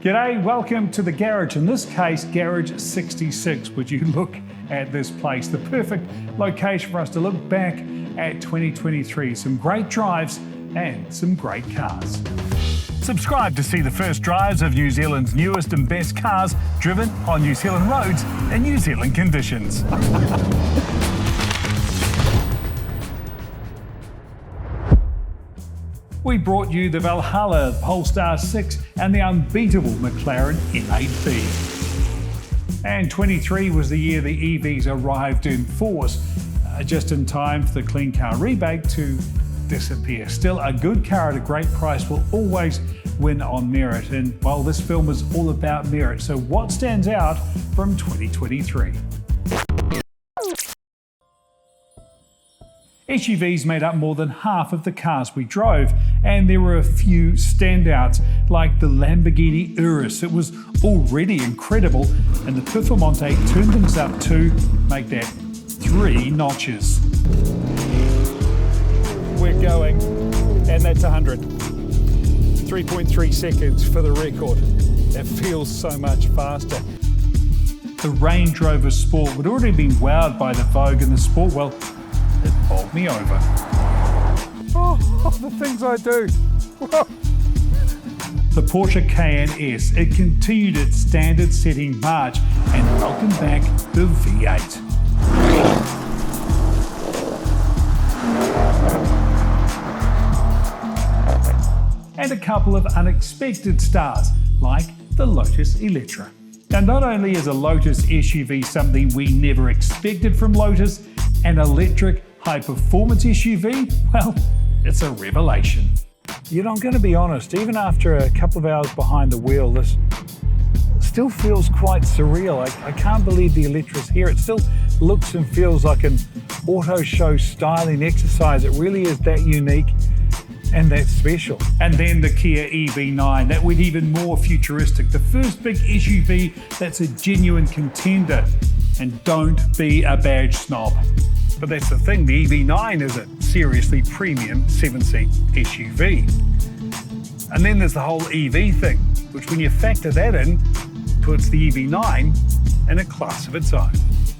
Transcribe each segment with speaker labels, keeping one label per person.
Speaker 1: G'day, welcome to the garage. In this case, Garage 66. Would you look at this place? The perfect location for us to look back at 2023. Some great drives and some great cars. Subscribe to see the first drives of New Zealand's newest and best cars driven on New Zealand roads in New Zealand conditions. We brought you the Valhalla, Polestar 6 and the unbeatable McLaren M8B. And 23 was the year the EVs arrived in force, just in time for the clean car rebate to disappear. Still, a good car at a great price will always win on merit, and well, this film is all about merit. So what stands out from 2023? SUVs made up more than half of the cars we drove, and there were a few standouts, like the Lamborghini Urus. It was already incredible, and the Performante turned things up to make that 3 notches. We're going, and that's 100. 3.3 seconds for the record. It feels so much faster. The Range Rover Sport had already been wowed by the Vogue and the Sport. Well, it bowled me over. Oh, the things I do. The Porsche Cayenne S, it continued its standard-setting march and welcomed back the V8. And a couple of unexpected stars, like the Lotus Electra. Now, not only is a Lotus SUV something we never expected from Lotus, an electric high-performance SUV, well, it's a revelation. You know, I'm going to be honest, even after a couple of hours behind the wheel, this still feels quite surreal. I can't believe the Electra's here. It still looks and feels like an auto show styling exercise. It really is that unique and that special. And then the Kia EV9, that went even more futuristic. The first big SUV that's a genuine contender. And don't be a badge snob. But that's the thing, the EV9 is a seriously premium 7-seat SUV. And then there's the whole EV thing, which when you factor that in, puts the EV9 in a class of its own.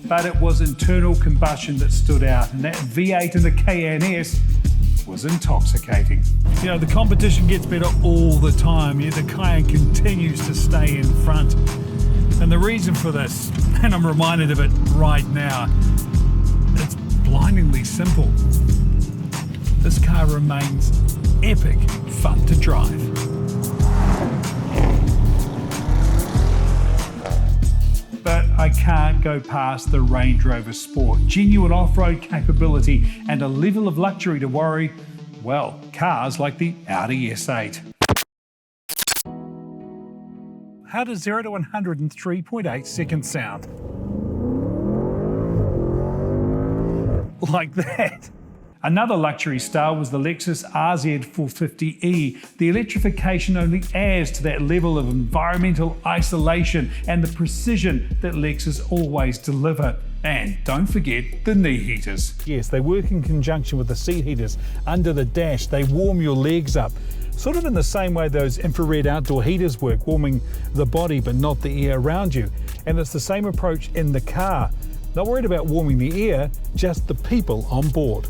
Speaker 1: But it was internal combustion that stood out, and that V8 in the Cayenne S was intoxicating. You know, the competition gets better all the time, yet the Cayenne continues to stay in front. And the reason for this, and I'm reminded of it right now, it's blindingly simple. This car remains epic fun to drive. But I can't go past the Range Rover Sport. Genuine off-road capability and a level of luxury to worry, well, cars like the Audi S8. How does 0 to 100 in 3.8 seconds sound? Like that. Another luxury star was the Lexus RZ450e. The electrification only adds to that level of environmental isolation and the precision that Lexus always deliver. And don't forget the knee heaters. Yes, they work in conjunction with the seat heaters under the dash. They warm your legs up. Sort of in the same way those infrared outdoor heaters work, warming the body but not the air around you. And it's the same approach in the car. Not worried about warming the air, just the people on board.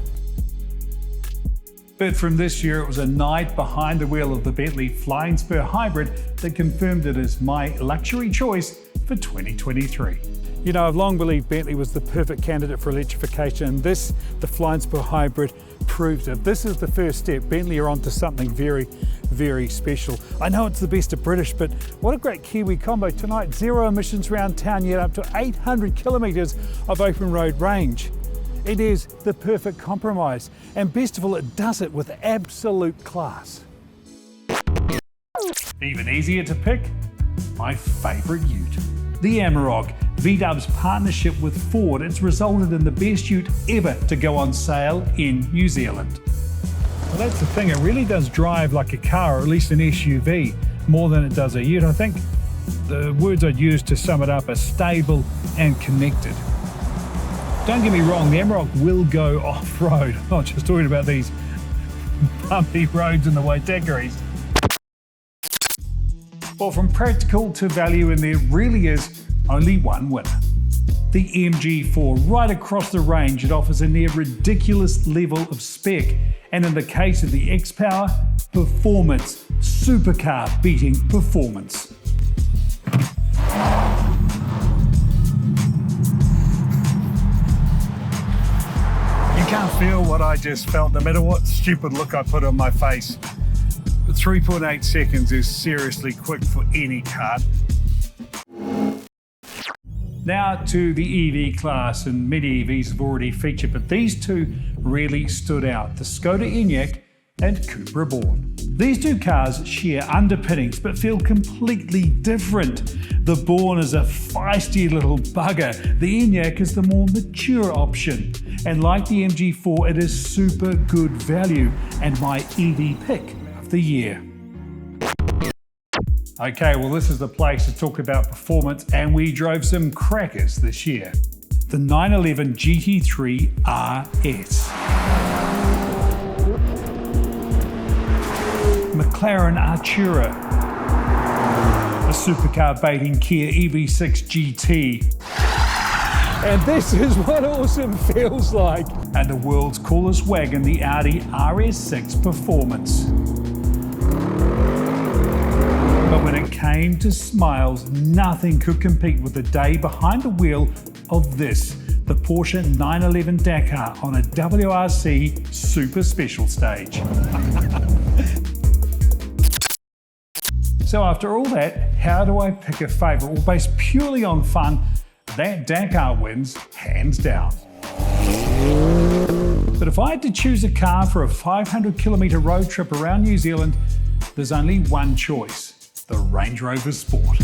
Speaker 1: But from this year, it was a night behind the wheel of the Bentley Flying Spur Hybrid that confirmed it as my luxury choice for 2023. You know, I've long believed Bentley was the perfect candidate for electrification, and this, the Flying Spur Hybrid, proves it. This is the first step. Bentley are onto something very, very special. I know it's the best of British, but what a great Kiwi combo tonight. 0 emissions around town, yet up to 800 kilometres of open road range. It is the perfect compromise, and best of all, it does it with absolute class. Even easier to pick, my favourite ute. The Amarok, VW's partnership with Ford, it's resulted in the best ute ever to go on sale in New Zealand. Well, that's the thing, it really does drive like a car, or at least an SUV, more than it does a ute. I think the words I'd use to sum it up are stable and connected. Don't get me wrong, the Amarok will go off-road. I'm not just talking about these bumpy roads in the Waitakaries. Well, from practical to value, and there really is only one winner. The MG4, right across the range, it offers a near ridiculous level of spec, and in the case of the X-Power, performance, supercar beating performance. You can't feel what I just felt, no matter what stupid look I put on my face. 3.8 seconds is seriously quick for any car. Now to the EV class, and many EVs have already featured, but these two really stood out, the Skoda Enyaq and Cupra Born. These two cars share underpinnings but feel completely different. The Born is a feisty little bugger, the Enyaq is the more mature option. And like the MG4, it is super good value and my EV pick of the year. Okay, well this is the place to talk about performance, and we drove some crackers this year. The 911 GT3 RS. McLaren Artura. A supercar baiting Kia EV6 GT. And this is what awesome feels like. And the world's coolest wagon, the Audi RS6 Performance. But when it came to smiles, nothing could compete with the day behind the wheel of this, the Porsche 911 Dakar on a WRC Super Special stage. So after all that, how do I pick a favourite? Well, based purely on fun, that Dakar wins hands down. But if I had to choose a car for a 500-kilometre road trip around New Zealand, there's only one choice. The Range Rover Sport.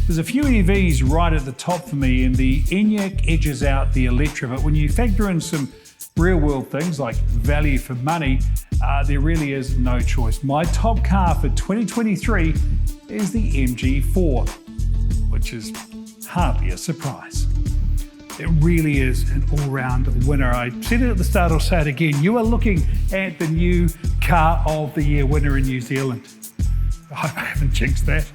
Speaker 1: There's a few EVs right at the top for me, and the Enyaq edges out the Electra, but when you factor in some real-world things like value for money, there really is no choice. My top car for 2023 is the MG4, which is hardly a surprise. It really is an all-round winner. I said it at the start, I'll say it again. You are looking at the new Car of the Year winner in New Zealand. I hope I haven't jinxed that.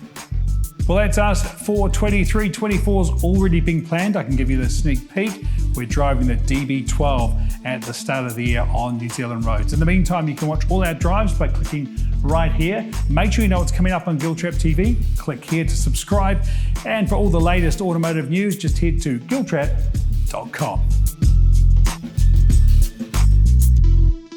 Speaker 1: Well, that's us for 23-24's already been planned. I can give you the sneak peek. We're driving the DB12 at the start of the year on New Zealand roads. In the meantime, you can watch all our drives by clicking right here. Make sure you know what's coming up on Giltrap TV. Click here to subscribe. And for all the latest automotive news, just head to giltrap.com.